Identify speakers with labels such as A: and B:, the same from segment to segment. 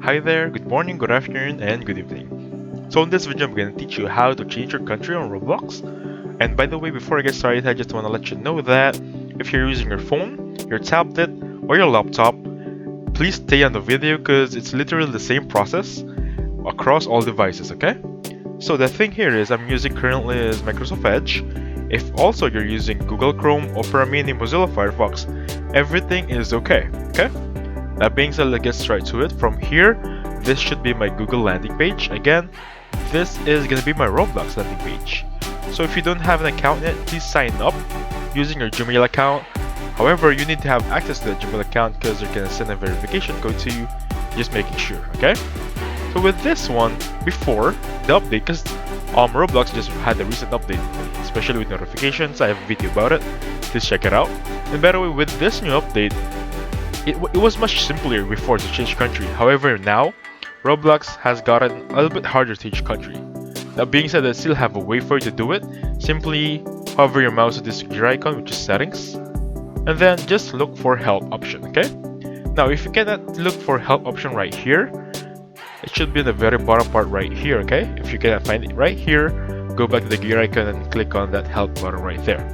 A: Hi there, good morning, good afternoon, and good evening. So in this video, I'm going to teach you how to change your country on Roblox. And by the way, before I get started, I just want to let you know that if you're using your phone, your tablet, or your laptop, please stay on the video because it's literally the same process across all devices, okay? So the thing here is I'm using currently is Microsoft Edge. If also you're using Google Chrome, Opera Mini, Mozilla Firefox, everything is okay? That being said, let's get straight to it. From here, this should be my Google landing page. Again, this is going to be my Roblox landing page. So if you don't have an account yet, please sign up using your Gmail account. However, you need to have access to the Gmail account because they're going to send a verification code to you. Just making sure, okay? So with this one, before the update, because Roblox just had a recent update, especially with notifications. I have a video about it. Please check it out. And by the way, with this new update, it was much simpler before to change country. However, now Roblox has gotten a little bit harder to change country. That being said, I still have a way for you to do it. Simply hover your mouse to this gear icon, which is settings, and then just look for help option, okay? Now, if you cannot look for help option right here, it should be in the very bottom part right here, okay? If you cannot find it right here, go back to the gear icon and click on that help button right there.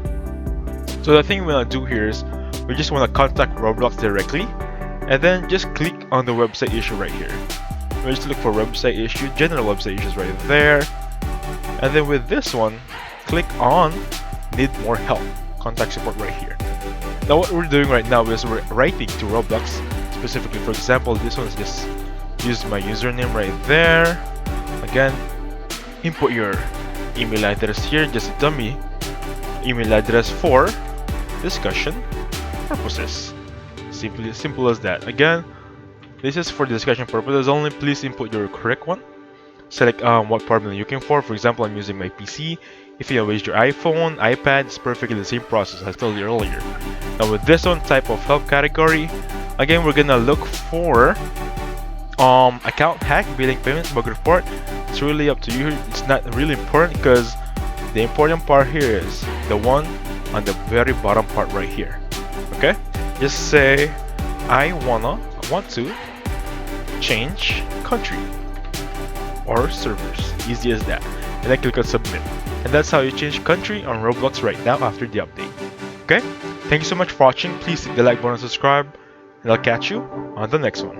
A: So the thing we want to do here is we just want to contact Roblox directly, and then just click on the website issue right here. We just look for website issue, general website issues right there, and then with this one, click on need more help, contact support right here. Now what we're doing right now is we're writing to Roblox specifically. For example, this one is just use my username right there. Again, input your email address here, just a dummy email address for discussion purposes. Simple as that. Again, this is for discussion purposes only. Please input your correct one. Select what problem you're looking for. For example, I'm using my PC. If you use your iPhone, iPad, it's perfectly the same process as I told you earlier. Now with this one, type of help category, again, we're gonna look for account hack, billing, payments, bug report. It's really up to you. It's not really important because the important part here is the one on the very bottom part right here. Okay, just say I want to change country or servers. Easy as that. And then click on submit. And that's how you change country on Roblox right now after the update. Okay, thank you so much for watching. Please hit the like button and subscribe, and I'll catch you on the next one.